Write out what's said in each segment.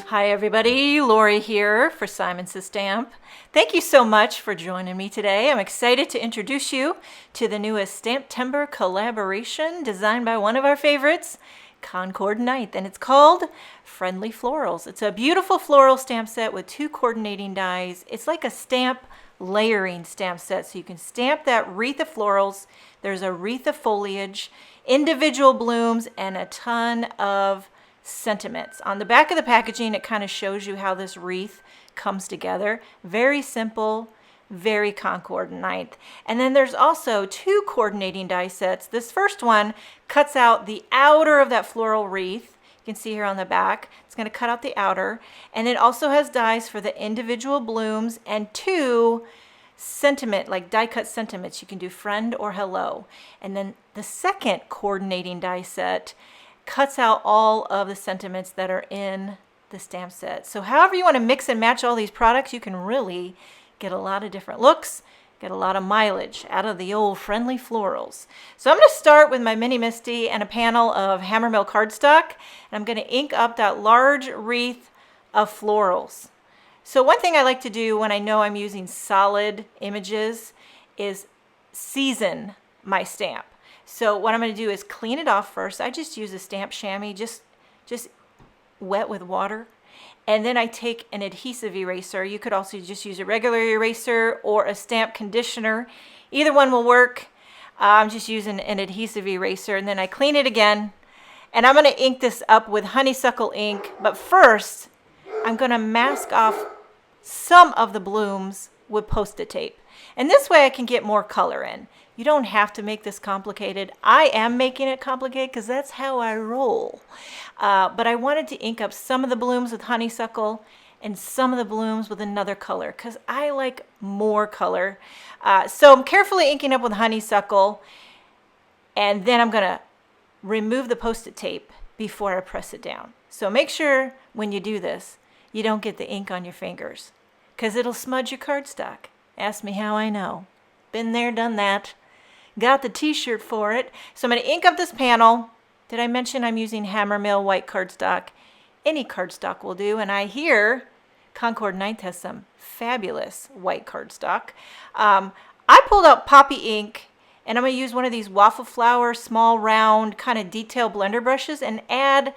Hi everybody, Lori here for Simon Says Stamp. Thank you so much for joining me today. I'm excited to introduce you to the newest STAMPtember collaboration designed by one of our favorites, Concord 9th, and it's called Friendly Florals. It's a beautiful floral stamp set with 2 coordinating dies. It's like a stamp layering stamp set, so you can stamp that wreath of florals. There's a wreath of foliage, individual blooms, and a ton of sentiments. On the back of the packaging, it kind of shows you how this wreath comes together. Very simple, very Concord 9th. And then there's also 2 coordinating die sets. This first one cuts out the outer of that floral wreath. You can see here on the back, it's going to cut out the outer. And it also has dies for the individual blooms and 2 sentiment, like die cut sentiments. You can do friend or hello. And then the second coordinating die set cuts out all of the sentiments that are in the stamp set. So however you want to mix and match all these products, you can really get a lot of different looks, get a lot of mileage out of the old friendly florals. So I'm going to start with my mini MISTI and a panel of Hammermill cardstock, and I'm going to ink up that large wreath of florals. So one thing I like to do when I know I'm using solid images is season my stamp. So what I'm going to do is clean it off first. I just use a stamp chamois, just wet with water. And then I take an adhesive eraser. You could also just use a regular eraser or a stamp conditioner. Either one will work. I'm just using an adhesive eraser. And then I clean it again. And I'm going to ink this up with honeysuckle ink. But first, I'm going to mask off some of the blooms with Post-it tape. And this way I can get more color in. You don't have to make this complicated. I am making it complicated because that's how I roll. But I wanted to ink up some of the blooms with honeysuckle and some of the blooms with another color because I like more color. So I'm carefully inking up with honeysuckle, and then I'm going to remove the Post-it tape before I press it down. So make sure when you do this, you don't get the ink on your fingers because it'll smudge your cardstock. Ask me how I know. Been there, done that. Got the t-shirt for it. So I'm going to ink up this panel. Did I mention I'm using Hammermill white cardstock? Any cardstock will do. And I hear Concord 9th has some fabulous white cardstock. I pulled out poppy ink, and I'm going to use one of these Waffle Flower small round kind of detail blender brushes and add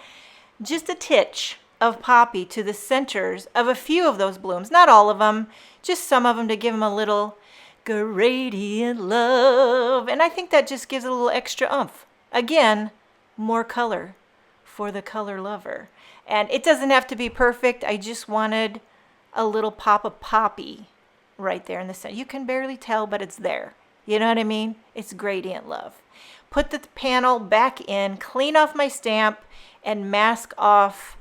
just a titch of poppy to the centers of a few of those blooms. Not all of them, just some of them to give them a little gradient love. And I think that just gives it a little extra oomph. Again, more color for the color lover. And it doesn't have to be perfect. I just wanted a little pop of poppy right there in the center. You can barely tell, but it's there. You know what I mean? It's gradient love. Put the panel back in, clean off my stamp, and mask off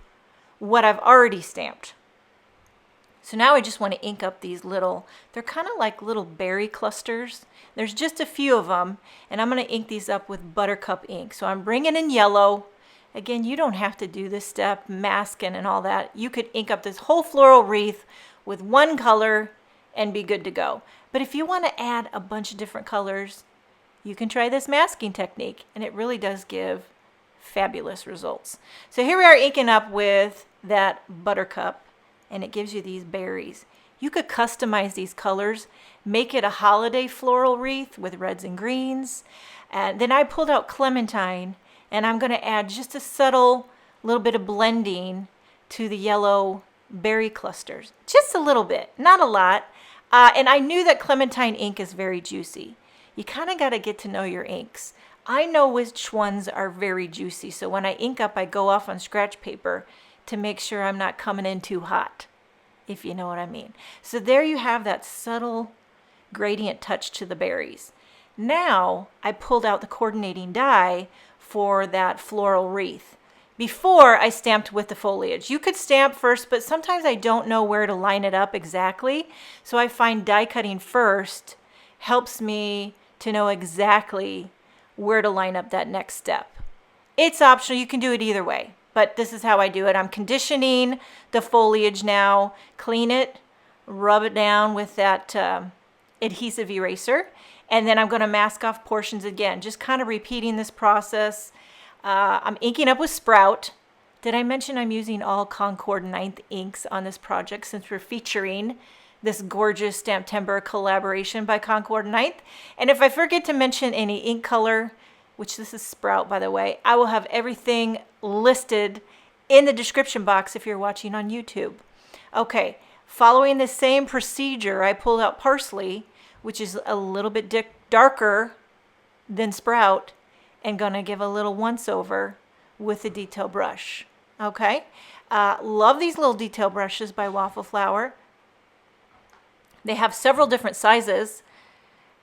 what I've already stamped. So now I just want to ink up these little, they're kind of like little berry clusters. There's just a few of them, and I'm going to ink these up with buttercup ink. So I'm bringing in yellow. Again, you don't have to do this step, masking and all that. You could ink up this whole floral wreath with one color and be good to go. But if you want to add a bunch of different colors, you can try this masking technique, and it really does give fabulous results. So here we are inking up with that buttercup, and it gives you these berries. You could customize these colors, make it a holiday floral wreath with reds and greens. And then I pulled out clementine, and I'm going to add just a subtle little bit of blending to the yellow berry clusters. Just a little bit, not a lot. And I knew that clementine ink is very juicy. You kind of got to get to know your inks. I know which ones are very juicy, so when I ink up, I go off on scratch paper to make sure I'm not coming in too hot, if you know what I mean. So there you have that subtle gradient touch to the berries. Now I pulled out the coordinating die for that floral wreath. Before I stamped with the foliage. You could stamp first, but sometimes I don't know where to line it up exactly. So I find die cutting first helps me to know exactly where to line up that next step. It's optional. You can do it either way. But this is how I do it. I'm conditioning the foliage now, clean it, rub it down with that adhesive eraser, and then I'm going to mask off portions again, just kind of repeating this process. I'm inking up with Sprout. Did I mention I'm using all Concord 9th inks on this project since we're featuring this gorgeous STAMPtember collaboration by Concord 9th? And if I forget to mention any ink color, which this is Sprout by the way, I will have everything listed in the description box if you're watching on YouTube. Okay, following the same procedure, I pulled out Parsley, which is a little bit darker than Sprout, and gonna give a little once over with the detail brush. Okay, love these little detail brushes by Waffle Flower. They have several different sizes,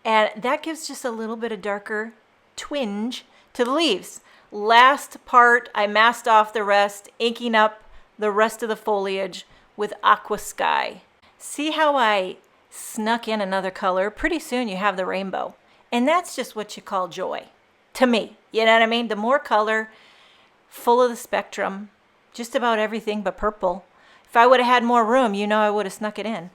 and that gives just a little bit of darker twinge to the leaves. Last part, I masked off the rest, inking up the rest of the foliage with Aqua Sky. See how I snuck in another color? Pretty soon you have the rainbow. And that's just what you call joy. To me, you know what I mean? The more color, full of the spectrum, just about everything but purple. If I would have had more room, you know I would have snuck it in.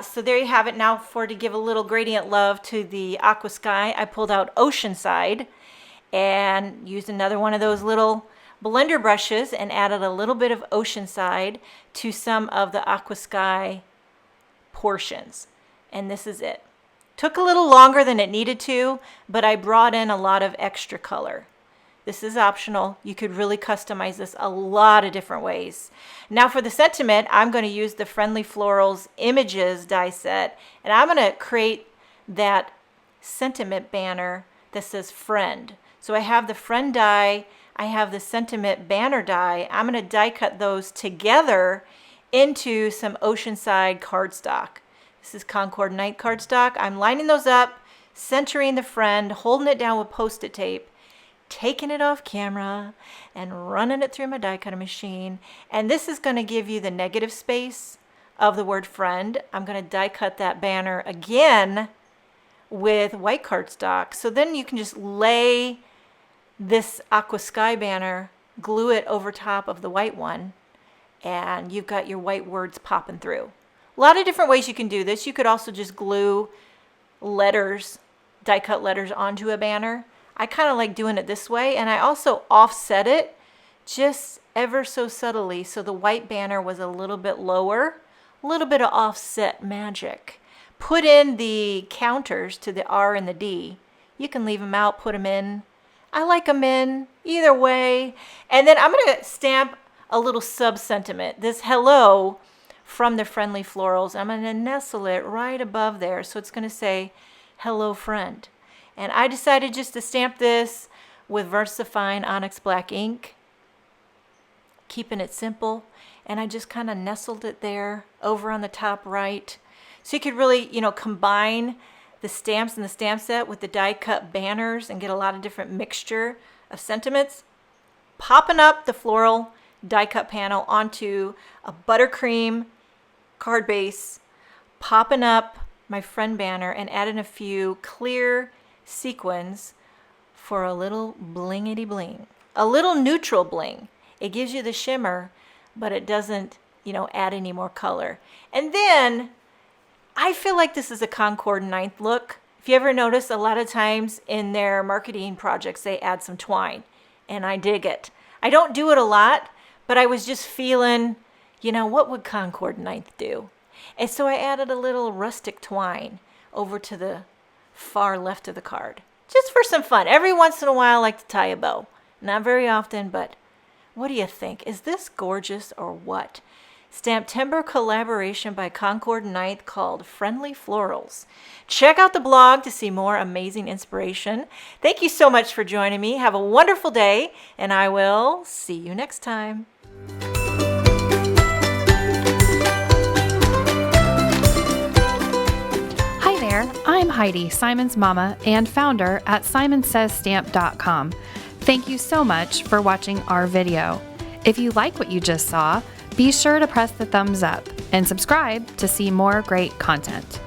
So there you have it. Now to give a little gradient love to the Aqua Sky, I pulled out Oceanside and used another one of those little blender brushes and added a little bit of Oceanside to some of the Aqua Sky portions. And this is it. Took a little longer than it needed to, but I brought in a lot of extra color. This is optional. You could really customize this a lot of different ways. Now for the sentiment, I'm going to use the Friendly Florals Images die set, and I'm going to create that sentiment banner that says friend. So I have the friend die, I have the sentiment banner die. I'm going to die cut those together into some Oceanside cardstock. This is Concord 9th cardstock. I'm lining those up, centering the friend, holding it down with Post-it tape, taking it off camera and running it through my die cutter machine. And this is going to give you the negative space of the word friend. I'm going to die cut that banner again with white cardstock. So then you can just lay this Aqua Sky banner, glue it over top of the white one, and you've got your white words popping through. A lot of different ways you can do this. You could also just glue letters, die cut letters onto a banner. I kind of like doing it this way, and I also offset it just ever so subtly so the white banner was a little bit lower, a little bit of offset magic. Put in the counters to the R and the D. You can leave them out, put them in. I like them in either way. And then I'm going to stamp a little sub-sentiment, this hello from the Friendly Florals. I'm going to nestle it right above there, so it's going to say hello friend. And I decided just to stamp this with VersaFine Onyx Black ink, keeping it simple. And I just kind of nestled it there over on the top right. So you could really, combine the stamps in the stamp set with the die cut banners and get a lot of different mixture of sentiments. Popping up the floral die cut panel onto a buttercream card base, popping up my friend banner and adding a few clear sequins for a little blingity bling, a little neutral bling. It gives you the shimmer, but it doesn't, add any more color. And then I feel like this is a Concord 9th look. If you ever notice, a lot of times in their marketing projects, they add some twine, and I dig it. I don't do it a lot, but I was just feeling, what would Concord 9th do? And so I added a little rustic twine over to the far left of the card, just for some fun. Every once in a while, I like to tie a bow. Not very often, but what do you think? Is this gorgeous or what? STAMPtember collaboration by Concord 9th called Friendly Florals. Check out the blog to see more amazing inspiration. Thank you so much for joining me. Have a wonderful day, and I will see you next time. Hi there, I'm Heidi, Simon's mama and founder at simonsaysstamp.com. Thank you so much for watching our video. If you like what you just saw, be sure to press the thumbs up and subscribe to see more great content.